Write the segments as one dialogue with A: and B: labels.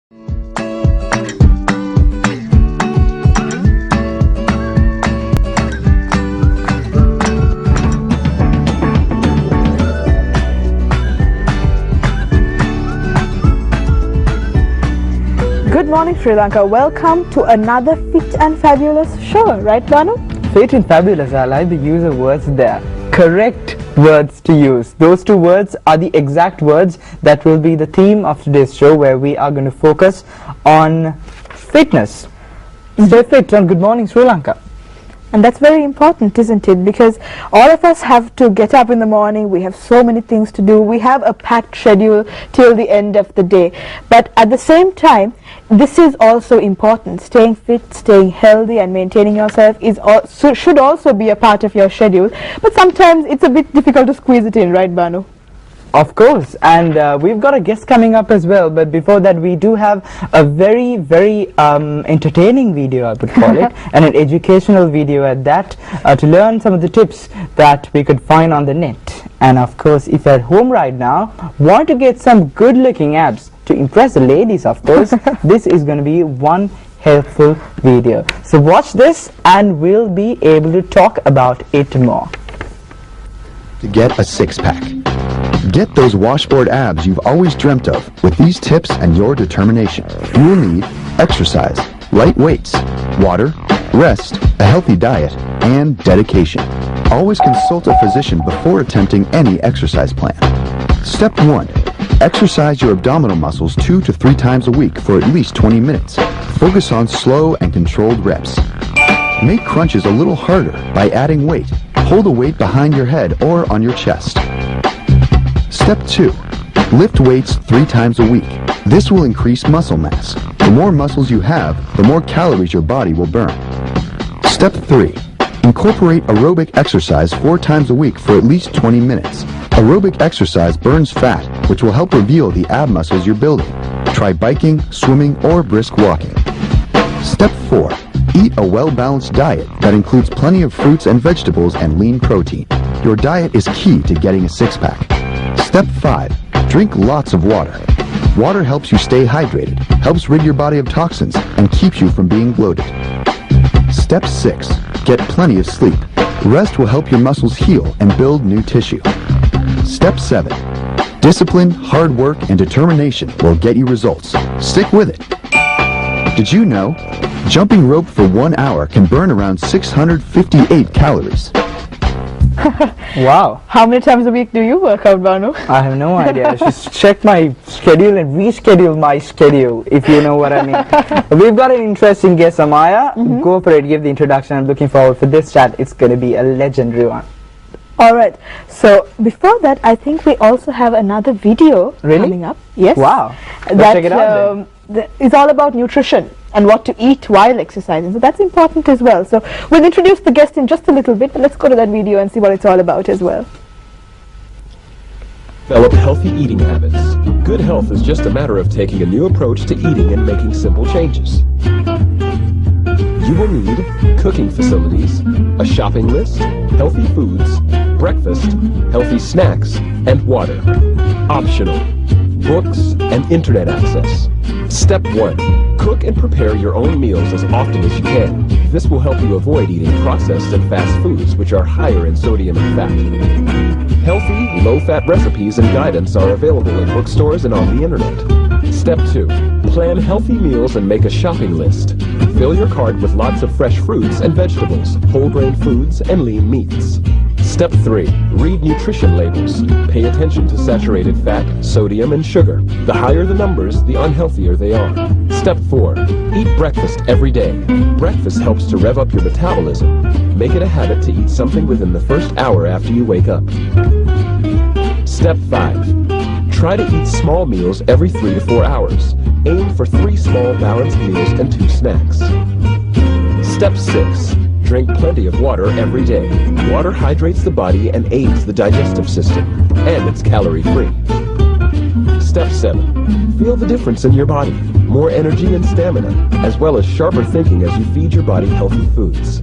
A: Good morning, Sri Lanka. Welcome to another Fit and Fabulous show, right, Banu?
B: Fit and Fabulous, I like the use of words there. Correct words to use. Those two words are the exact words that will be the theme of today's show, where we are going to focus on fitness. Stay fit on Good Morning Sri Lanka.
A: And that's very important, isn't it? Because all of us have to get up in the morning. We have so many things to do. We have a packed schedule till the end of the day. But at the same time, this is also important. Staying fit, staying healthy and maintaining yourself should also be a part of your schedule. But sometimes it's a bit difficult to squeeze it in, right, Banu?
B: Of course, and we've got a guest coming up as well, but before that we do have a very, very entertaining video, I would call it, and an educational video at that, to learn some of the tips that we could find on the net. And of course, if you're at home right now, want to get some good looking abs to impress the ladies, of course, this is going to be one helpful video. So watch this and we'll be able to talk about it more.
C: To get a six-pack. Get those washboard abs you've always dreamt of with these tips and your determination. You will need exercise, light weights, water, rest, a healthy diet, and dedication. Always consult a physician before attempting any exercise plan. Step 1. Exercise your abdominal muscles 2 to 3 times a week for at least 20 minutes. Focus on slow and controlled reps. Make crunches a little harder by adding weight. Hold the weight behind your head or on your chest. Step 2. Lift weights 3 times a week. This will increase muscle mass. The more muscles you have, the more calories your body will burn. Step 3. Incorporate aerobic exercise 4 times a week for at least 20 minutes. Aerobic exercise burns fat, which will help reveal the ab muscles you're building. Try biking, swimming, or brisk walking. Step 4. Eat a well-balanced diet that includes plenty of fruits and vegetables and lean protein. Your diet is key to getting a six-pack. Step 5. Drink lots of water. Water helps you stay hydrated, helps rid your body of toxins, and keeps you from being bloated. Step 6. Get plenty of sleep. Rest will help your muscles heal and build new tissue. Step 7. Discipline, hard work, and determination will get you results. Stick with it. Did you know? Jumping rope for 1 hour can burn around 658 calories.
B: Wow.
A: How many times a week do you work out, Banu?
B: I have no idea. Just check my schedule and reschedule my schedule, if you know what I mean. We've got an interesting guest, Amaya. Go for it, give the introduction. I'm looking forward for this chat. It's going to be a legendary one.
A: Alright, so before that, I think we also have another video coming up. Yes.
B: Wow. Let's check it out then.
A: It's all about nutrition and what to eat while exercising. So that's important as well. So we'll introduce the guest in just a little bit, but let's go to that video and see what it's all about as well.
D: Develop healthy eating habits. Good health is just a matter of taking a new approach to eating and making simple changes. You will need cooking facilities, a shopping list, healthy foods, breakfast, healthy snacks, and water. Optional, books and internet access. Step 1. Cook and prepare your own meals as often as you can. This will help you avoid eating processed and fast foods, which are higher in sodium and fat. Healthy, low-fat recipes and guidance are available in bookstores and on the internet. Step 2. Plan healthy meals and make a shopping list. Fill your cart with lots of fresh fruits and vegetables, whole grain foods, and lean meats. Step 3. Read nutrition labels. Pay attention to saturated fat, sodium, and sugar. The higher the numbers, the unhealthier they are. Step 4. Eat breakfast every day. Breakfast helps to rev up your metabolism. Make it a habit to eat something within the first hour after you wake up. Step 5. Try to eat small meals every 3 to 4 hours. Aim for 3 small balanced meals and 2 snacks. Step 6. Drink plenty of water every day. Water hydrates the body and aids the digestive system, and it's calorie-free. Step 7. Feel the difference in your body. More energy and stamina, as well as sharper thinking as you feed your body healthy foods.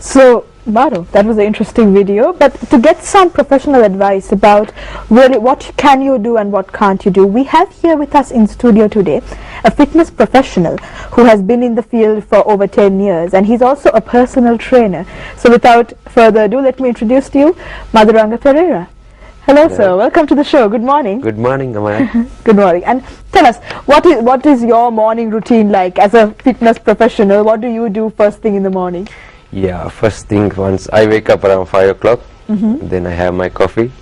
A: So Baru, that was an interesting video. But to get some professional advice about really what can you do and what can't you do, we have here with us in studio today a fitness professional who has been in the field for over 10 years, and he's also a personal trainer. So without further ado, let me introduce to you Maduranga Perera. Hello, sir. Welcome to the show. Good morning.
E: Good morning, Amaya.
A: Good morning. And tell us, what is your morning routine like as a fitness professional? What do you do first thing in the morning?
E: Yeah, first thing, once I wake up around 5 o'clock, then I have my coffee.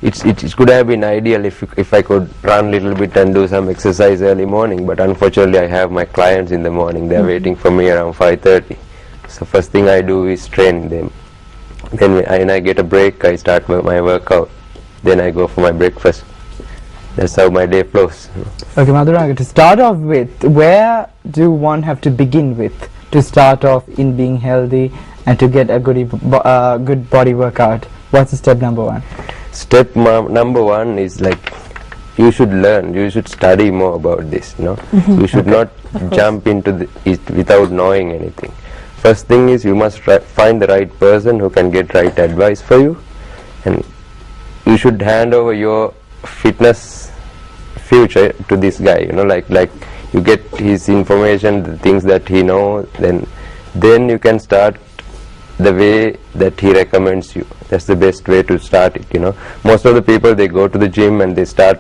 E: It could have been ideal if I could run a little bit and do some exercise early morning, but unfortunately I have my clients in the morning. They're waiting for me around 5:30. So first thing I do is train them. Then when I get a break, I start my workout. Then I go for my breakfast. That's how my day flows.
B: Okay, Maduranga, to start off with, where do one have to begin with to start off in being healthy and to get a good body workout? What's the step number one?
E: Step number one is like, you should learn, you should study more about this, you know. You should not jump into it without knowing anything. First thing is, you must find the right person who can get right advice for you, and you should hand over your fitness future to this guy, you know, like you get his information, the things that he knows, then you can start the way that he recommends you. That's the best way to start it, you know. Most of the people, they go to the gym and they start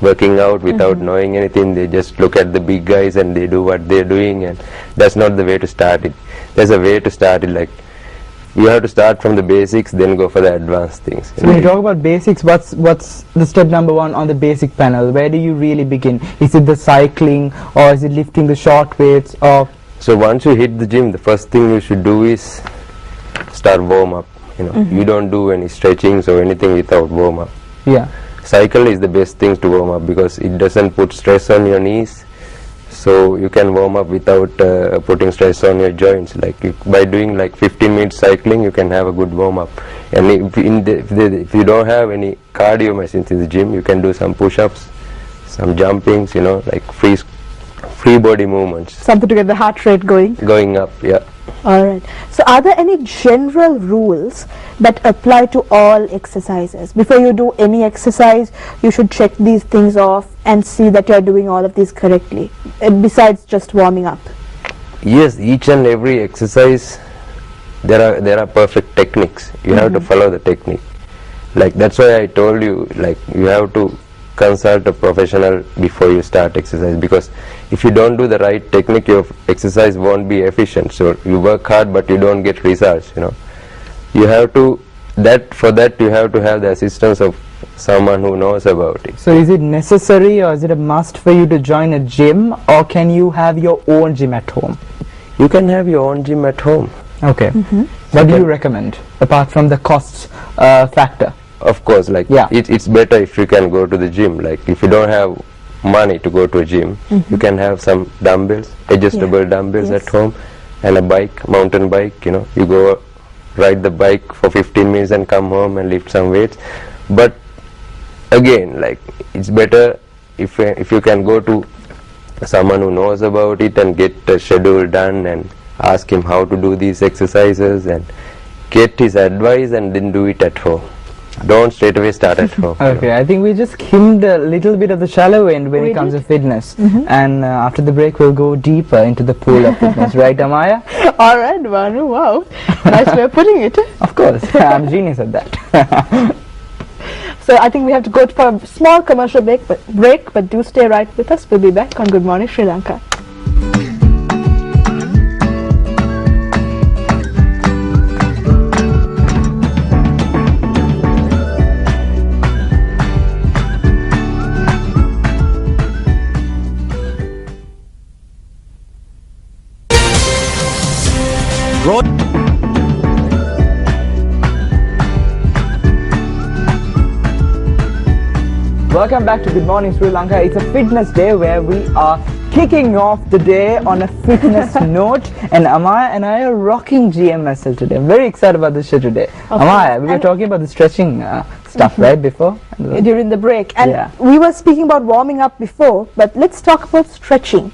E: working out without knowing anything. They just look at the big guys and they do what they're doing, and that's not the way to start it. There's a way to start it, like you have to start from the basics, then go for the advanced things.
B: So when you talk about basics, what's the step number one on the basic panel? Where do you really begin? Is it the cycling, or is it lifting the short weights, or?
E: So once you hit the gym, the first thing you should do is start warm up, you know. You don't do any stretchings or anything without warm up.
B: Yeah.
E: Cycle is the best thing to warm up because it doesn't put stress on your knees, so you can warm up without putting stress on your joints. Like by doing like 15 minutes cycling, you can have a good warm up. And if you don't have any cardio machines in the gym, you can do some push-ups, some jumpings, you know, like free body movements.
A: Something to get the heart rate going
E: up, yeah.
A: Alright. So are there any general rules that apply to all exercises? Before you do any exercise, you should check these things off and see that you are doing all of these correctly, besides just warming up.
E: Yes, each and every exercise, there are perfect techniques. You have to follow the technique. Like that's why I told you, like you have to consult a professional before you start exercise, because if you don't do the right technique, your exercise won't be efficient. So you work hard but you don't get results, you know. You have to, for that you have to have the assistance of someone who knows about it.
B: So is it necessary, or is it a must for you to join a gym, or can you have your own gym at home?
E: You can have your own gym at home.
B: Okay. What do you recommend apart from the cost factor?
E: Of course, like it's better if you can go to the gym. Like if you don't have money to go to a gym, you can have some dumbbells, adjustable dumbbells at home, and a bike, mountain bike, you know. You go ride the bike for 15 minutes and come home and lift some weights. But again, like it's better if you can go to someone who knows about it and get a schedule done and ask him how to do these exercises and get his advice and then do it at home. Don't straight away start at home.
B: Okay, I think we just skimmed a little bit of the shallow end when it comes to fitness, and after the break we'll go deeper into the pool of fitness, right, Amaya?
A: Alright, Manu, wow, nice way of putting it.
B: Of course, I'm a genius at that.
A: So I think we have to go for a small commercial break, but do stay right with us. We'll be back on Good Morning Sri Lanka.
B: Welcome back to Good Morning Sri Lanka. It's a fitness day where we are kicking off the day on a fitness note, and Amaya and I are rocking GMSL today. I'm very excited about this show today. Amaya, we were talking about the stretching stuff right before?
A: During the break, and we were speaking about warming up before, but let's talk about stretching.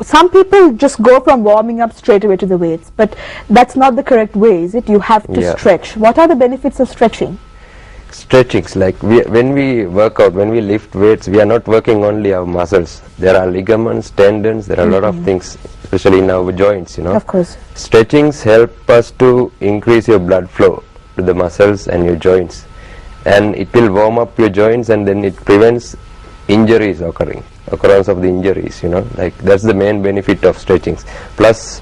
A: some people just go from warming up straight away to the weights, but that's not the correct way, is it? You have to
E: Yeah.
A: stretch. What are the benefits of stretching?
E: Stretchings, like when we work out, when we lift weights, we are not working only our muscles. There are ligaments, tendons, there are a lot of things, especially in our joints, you know.
A: Of course.
E: Stretchings help us to increase your blood flow to the muscles and your joints, and it will warm up your joints, and then it prevents occurrence of the injuries, you know. Like, that's the main benefit of stretchings. Plus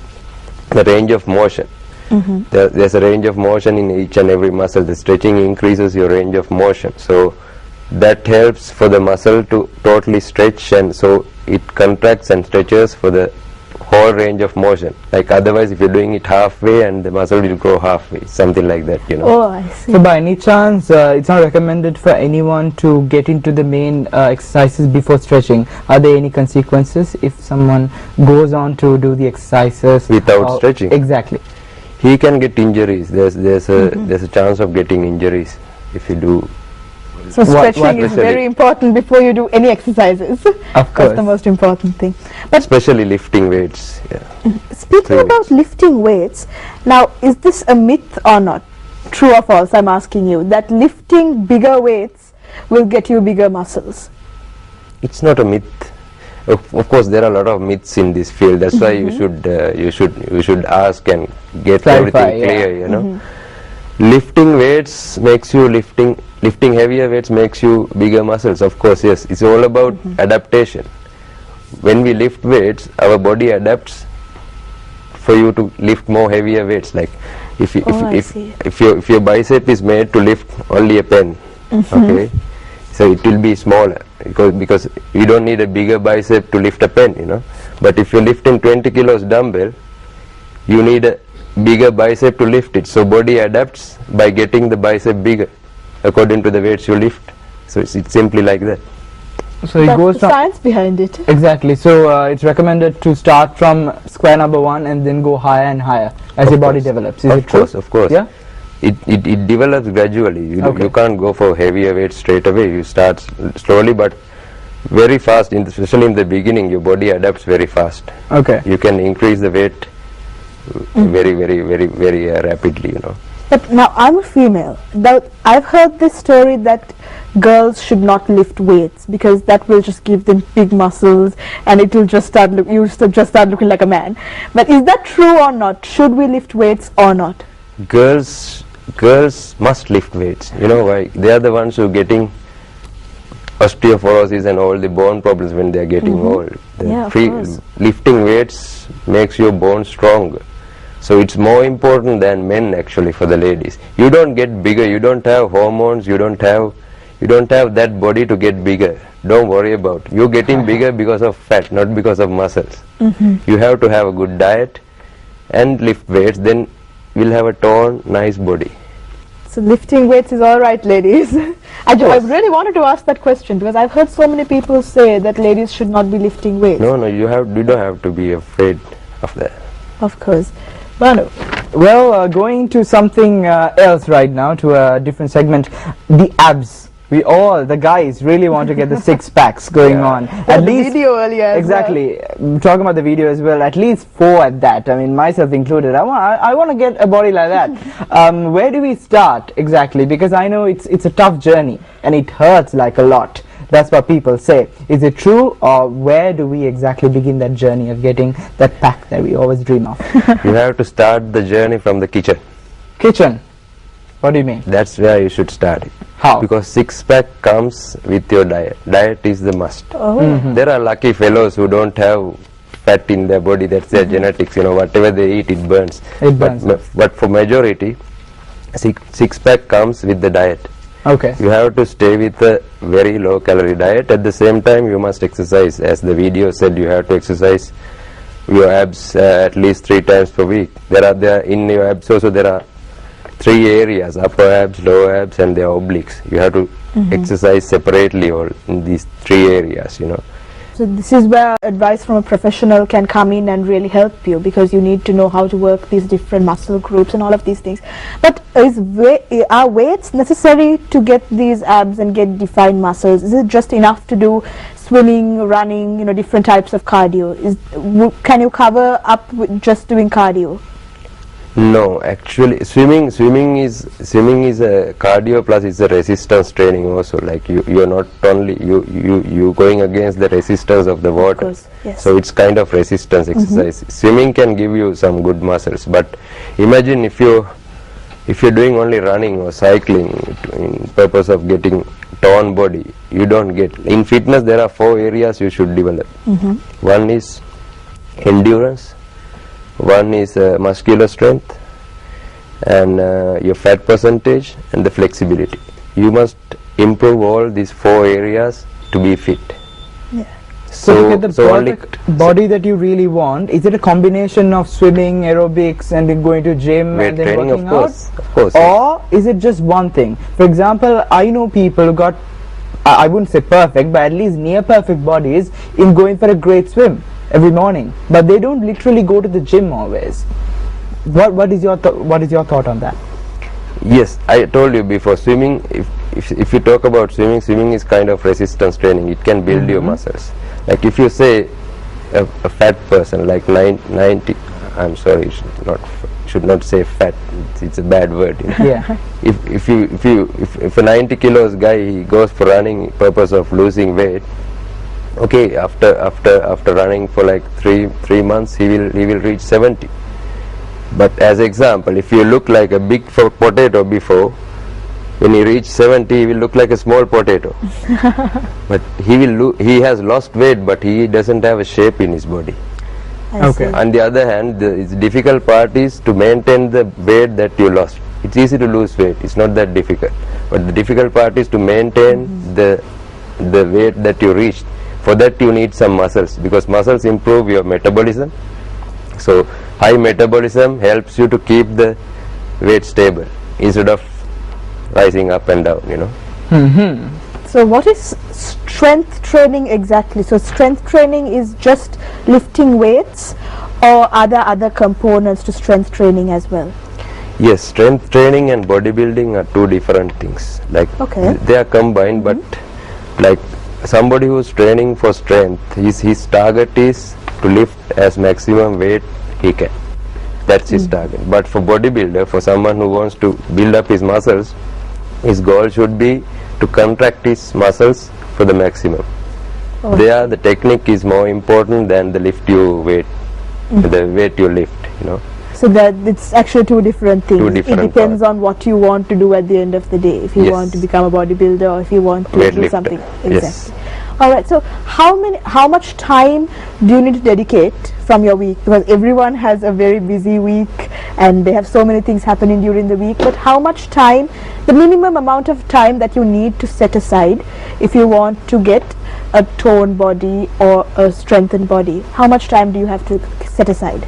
E: the range of motion. There's a range of motion in each and every muscle. The stretching increases your range of motion, so that helps for the muscle to totally stretch, and so it contracts and stretches for the whole range of motion. Like, otherwise if you're doing it halfway, and the muscle will grow halfway, something like that, you know.
A: Oh, I see.
B: So by any chance, it's not recommended for anyone to get into the main exercises before stretching. Are there any consequences if someone goes on to do the exercises
E: Without stretching?
B: Exactly.
E: He can get injuries. There's a chance of getting injuries if you do.
A: So stretching is
E: especially-
A: very important before you do any exercises.
B: Of
A: That's
B: course.
A: the most important thing. But
E: Especially lifting weights. Yeah.
A: speaking about lifting weights, now is this a myth or not? True or false, I'm asking you, that lifting bigger weights will get you bigger muscles.
E: It's not a myth. Of course, there are a lot of myths in this field. That's why you should ask and get
B: Clarify,
E: everything
B: yeah.
E: clear. You know, lifting weights makes you lifting heavier weights makes you bigger muscles. Of course, yes. It's all about adaptation. When we lift weights, our body adapts for you to lift more heavier weights. Like, if your bicep is made to lift only a pen, okay, so it will be smaller because you don't need a bigger bicep to lift a pen, you know. But if you're lifting 20 kilos dumbbell, you need a bigger bicep to lift it. So body adapts by getting the bicep bigger according to the weights you lift. So it's simply like that.
B: So it
A: That's
B: goes
A: the
B: from
A: science behind it.
B: exactly. So it's recommended to start from square number 1 and then go higher and higher as your body develops. Is it true?
E: Of course.
B: Yeah.
E: It develops gradually.
B: Okay.
E: You can't go for heavier weights straight away. You start slowly but very fast. Especially in the beginning, your body adapts very fast.
B: Okay.
E: You can increase the weight very rapidly, you know.
A: But now I'm a female. Now, I've heard this story that girls should not lift weights because that will just give them big muscles and it will just start just start looking like a man. But is that true or not? Should we lift weights or not?
E: Girls must lift weights. You know why? They are the ones who are getting osteoporosis and all the bone problems when they are getting old.
A: Yeah, of course.
E: Lifting weights makes your bones stronger. So it's more important than men actually for the ladies. You don't get bigger. You don't have hormones. You don't have that body to get bigger. Don't worry about it. You're getting bigger because of fat, not because of muscles. You have to have a good diet and lift weights. Then you'll have a toned, nice body.
A: So lifting weights is all right, ladies. I really wanted to ask that question because I've heard so many people say that ladies should not be lifting weights.
E: No, you don't have to be afraid of that.
A: Of course. Banu.
B: Well, going to something else right now, to a different segment, the abs. We all, the guys, really want to get the six packs going on.
A: At least video earlier as
B: exactly. Talking about the video as well, at least 4 at that. I mean, myself included. I want to get a body like that. Where do we start exactly? Because I know it's a tough journey and it hurts like a lot. That's what people say. Is it true, or where do we exactly begin that journey of getting that pack that we always dream of?
E: You have to start the journey from the kitchen.
B: Kitchen? What do you mean?
E: That's where you should start it.
B: How?
E: Because six-pack comes with your diet. Diet is the must. There are lucky fellows who don't have fat in their body. That's their genetics. You know, whatever they eat, it burns.
B: It burns.
E: But for majority, six-pack comes with the diet.
B: Okay.
E: You have to stay with a very low calorie diet. At the same time, you must exercise. As the video said, you have to exercise your abs at least 3 times per week. There are in your abs also there are 3 areas: upper abs, lower abs, and the obliques. You have to exercise separately all in these 3 areas, you know.
A: So this is where advice from a professional can come in and really help you, because you need to know how to work these different muscle groups and all of these things. But are weights necessary to get these abs and get defined muscles? Is it just enough to do swimming, running, different types of cardio. Can you cover up with just doing cardio?
E: No, actually, swimming is a cardio plus it's a resistance training also. Like you're not only you going against the resistance of the water.
A: Of course, yes.
E: So it's kind of resistance exercise. Swimming can give you some good muscles, but imagine if you're doing only running or cycling in purpose of getting toned body, you don't get. In fitness, there are 4 areas you should develop. One is endurance. One is muscular strength, and your fat percentage, and the flexibility. You must improve all these 4 areas to be fit.
A: Yeah.
B: So to get the perfect body that you really want, is it a combination of swimming, aerobics, and then going to gym
E: weight
B: and then
E: training,
B: working
E: of course,
B: or is it just one thing? For example, I know people who got, I wouldn't say perfect, but at least near perfect bodies in going for a great swim every morning, but they don't literally go to the gym always. What is your thought on that?
E: Yes, I told you before, swimming, if you talk about swimming is kind of resistance training. It can build your muscles. Like if you say a fat person, like 90, I'm sorry, should not say fat, it's a bad word.
B: Yeah.
E: If a 90 kilos guy, he goes for running purpose of losing weight, okay, after running for like three months, he will reach 70. But as example, if you look like a big potato before, when he reach 70, he will look like a small potato. But he has lost weight, but he doesn't have a shape in his body.
B: Okay.
E: On the other hand, the difficult part is to maintain the weight that you lost. It's easy to lose weight, it's not that difficult. But the difficult part is to maintain the weight that you reached. For that you need some muscles, because muscles improve your metabolism. So high metabolism helps you to keep the weight stable instead of rising up and down,
A: So what is strength training exactly? So strength training is just lifting weights, or are there other components to strength training as well?
E: Yes, strength training and bodybuilding are 2 different things. Like they are combined, but like somebody who's training for strength, his target is to lift as maximum weight he can. That's his target. But for bodybuilder, for someone who wants to build up his muscles, his goal should be to contract his muscles for the maximum. There the technique is more important than the lift you weight, the weight you lift,
A: So that it's actually 2 different things.
E: 2 different
A: it depends on what you want to do at the end of the day. If you want to become a bodybuilder, or if you want to do something. Exactly.
E: Yes.
A: All right. So how much time do you need to dedicate from your week? Because everyone has a very busy week and they have so many things happening during the week. But how much time, the minimum amount of time that you need to set aside if you want to get a toned body or a strengthened body? How much time do you have to set aside?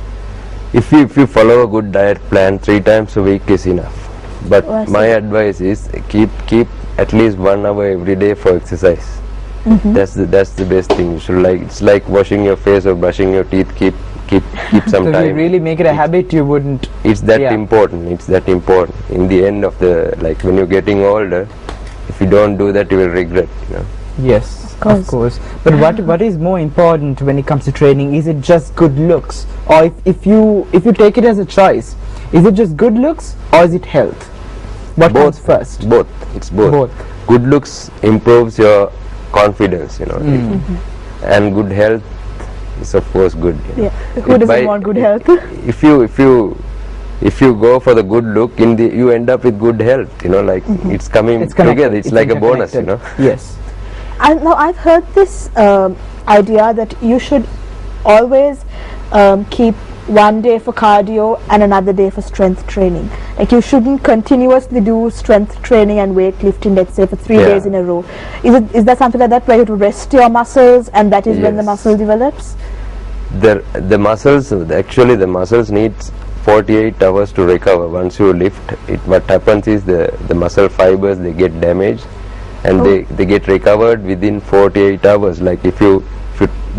E: If you follow a good diet plan, 3 times a week is enough. But my advice is keep at least 1 hour every day for exercise. That's the best thing. You should, like, it's like washing your face or brushing your teeth. Keep some
B: So
E: time.
B: if you really make it a habit, you wouldn't.
E: It's that important. It's that important. In the end of the, like, when you're getting older, if you don't do that, you will regret.
B: Yes, of course. But what is more important when it comes to training? Is it just good looks, or if you take it as a choice, is it just good looks or is it health? What comes first?
E: Both. It's both. Good looks improves your confidence, and good health is of course good.
A: Who doesn't want good health?
E: If you go for the good look, you end up with good health. Like it's coming together. It's like a bonus.
B: Yes.
A: And now I've heard this idea that you should always keep 1 day for cardio and another day for strength training. Like you shouldn't continuously do strength training and weightlifting, let's say, for 3 days in a row. Is that something like that, where you have to rest your muscles and that is when the muscle develops?
E: The muscles, actually the muscles needs 48 hours to recover. Once you lift it, what happens is the muscle fibers, they get damaged and they get recovered within 48 hours. Like if you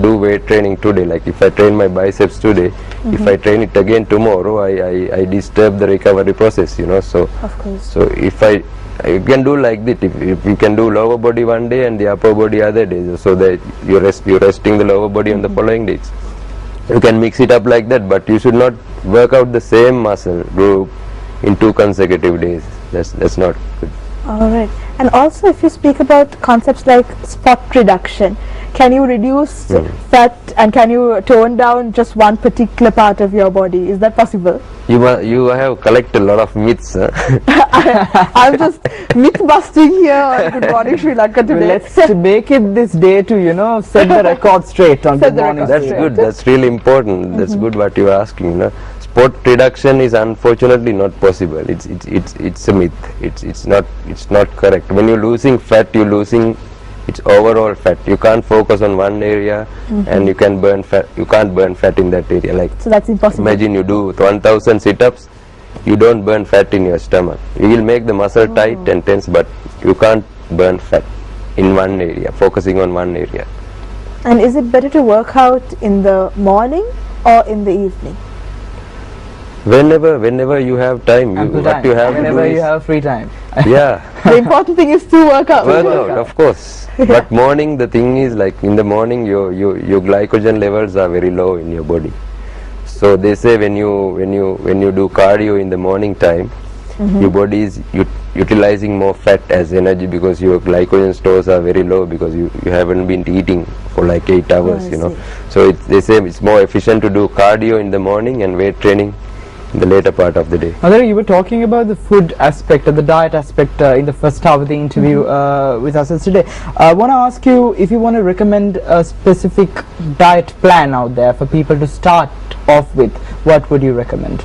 E: do weight training today, like if I train my biceps today, if I train it again tomorrow, I disturb the recovery process, so
A: of course.
E: So if I You can do like that. If you can do lower body one day and the upper body other days, so that you're resting the lower body on the following days. You can mix it up like that, but you should not work out the same muscle group in 2 consecutive days. That's not good.
A: All right. And also, if you speak about concepts like spot reduction, can you reduce fat and can you tone down just one particular part of your body? Is that possible?
E: You have collected a lot of myths. Huh?
A: I'm just myth busting here on Good Morning Sri Lanka today.
B: Let's make it this day to, you know, set the record straight on Good Morning.
E: That's good. That's really important. That's good what you are asking. You know, spot reduction is unfortunately not possible. It's a myth. It's not correct. When you're losing fat, you're losing its overall fat. You can't focus on one area and you can burn fat. You can't burn fat in that area. Like,
A: so that's impossible.
E: Imagine you do 1000 sit-ups, you don't burn fat in your stomach. You will make the muscle tight and tense, but you can't burn fat in one area, focusing on one area.
A: And is it better to work out in the morning or in the evening?
E: Whenever you have time,
B: whenever you have free time.
E: Yeah.
A: The important thing is to work out.
E: Work out, of course. But morning, the thing is, like, in the morning your glycogen levels are very low in your body. So they say when you do cardio in the morning time, your body is utilizing more fat as energy because your glycogen stores are very low because you haven't been eating for like 8 hours, you know. So they say it's more efficient to do cardio in the morning and weight training in the later part of the day.
B: Madhuri, you were talking about the food aspect or the diet aspect in the first half of the interview with us today. I want to ask you if you want to recommend a specific diet plan out there for people to start off with. What would you recommend?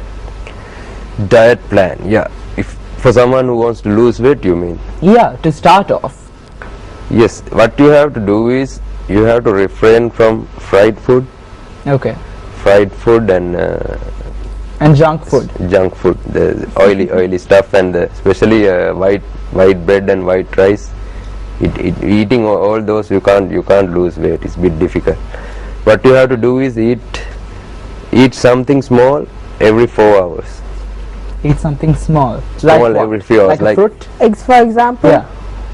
E: Diet plan, yeah. If for someone who wants to lose weight, you mean?
B: Yeah, to start off.
E: Yes, what you have to do is you have to refrain from fried food.
B: Okay.
E: Fried food and
B: junk food.
E: Junk food, the oily stuff, and especially white bread and white rice. Eating all those, you can't lose weight. It's a bit difficult. What you have to do is eat something small every 4 hours.
B: Eat something small.
E: Small every few hours.
B: Like a fruit?
A: Eggs, for example?
B: Yeah.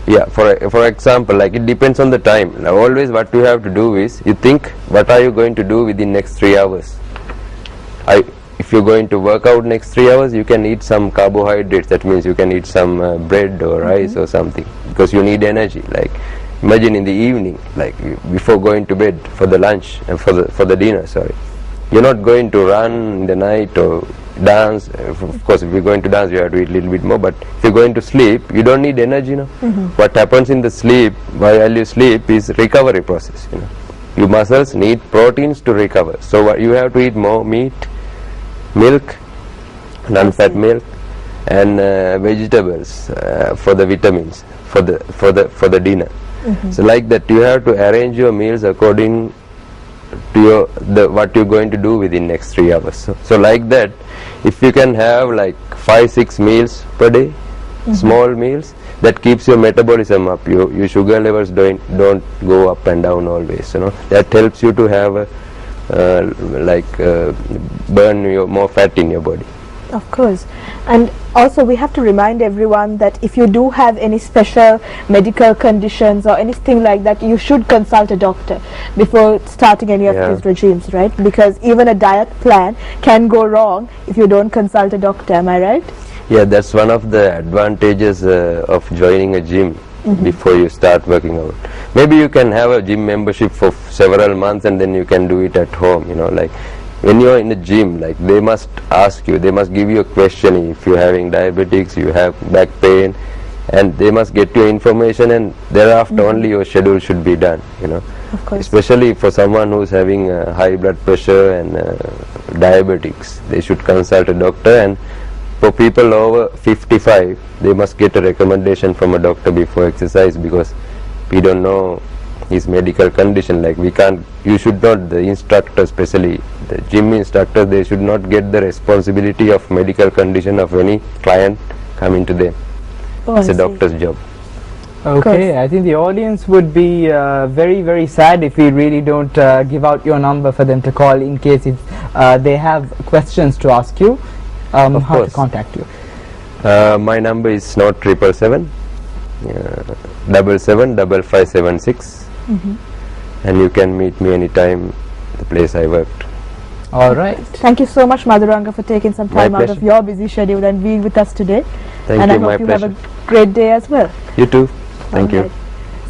E: Yeah, for example, like, it depends on the time. Now, always what you have to do is, you think, what are you going to do within next 3 hours? If you're going to work out next 3 hours, you can eat some carbohydrates. That means you can eat some bread or rice or something, because you need energy. Like, imagine in the evening, like before going to bed for the lunch and for the dinner, sorry. You're not going to run in the night or dance. Of course, if you're going to dance, you have to eat a little bit more. But if you're going to sleep, you don't need energy, you know. What happens in the sleep, while you sleep, is recovery process, you know. Your muscles need proteins to recover. So what you have to eat more meat, milk, non-fat milk, and vegetables for the vitamins for the dinner. So like that, you have to arrange your meals according to what you're going to do within next 3 hours. So like that, if you can have like 5-6 meals per day, small meals, that keeps your metabolism up. Your sugar levels don't go up and down always. You know, that helps you to have burn more fat in your body.
A: Of course. And also, we have to remind everyone that if you do have any special medical conditions or anything like that, you should consult a doctor before starting any of these regimes, right? Because even a diet plan can go wrong if you don't consult a doctor. Am I right?
E: Yeah, that's one of the advantages of joining a gym before you start working out. Maybe you can have a gym membership for several months and then you can do it at home, you know. Like, when you're in a gym, like, they must ask you, they must give you a question if you're having diabetics, you have back pain, and they must get your information, and thereafter only your schedule should be done, you know.
A: Of course.
E: Especially for someone who's having high blood pressure and diabetics, they should consult a doctor. And for people over 55, they must get a recommendation from a doctor before exercise, because we don't know his medical condition. Like, you should not, the instructor, especially the gym instructor, they should not get the responsibility of medical condition of any client coming to them. It's a doctor's job.
B: Okay, I think the audience would be very, very sad if we really don't give out your number for them to call in case if they have questions to ask you, how to contact you.
E: My number is not 777 775576, and you can meet me anytime the place I worked.
B: All right.
A: Thank you so much, Maduranga, for taking some
E: My
A: time out of
E: pleasure.
A: your busy schedule and being with us today.
E: Thank
A: and
E: you,
A: I
E: my
A: hope you
E: pleasure.
A: have a great day as well.
E: You too. Thank you.
A: Alright.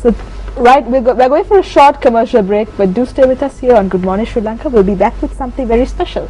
A: So, we're going for a short commercial break, but do stay with us here on Good Morning Sri Lanka. We'll be back with something very special.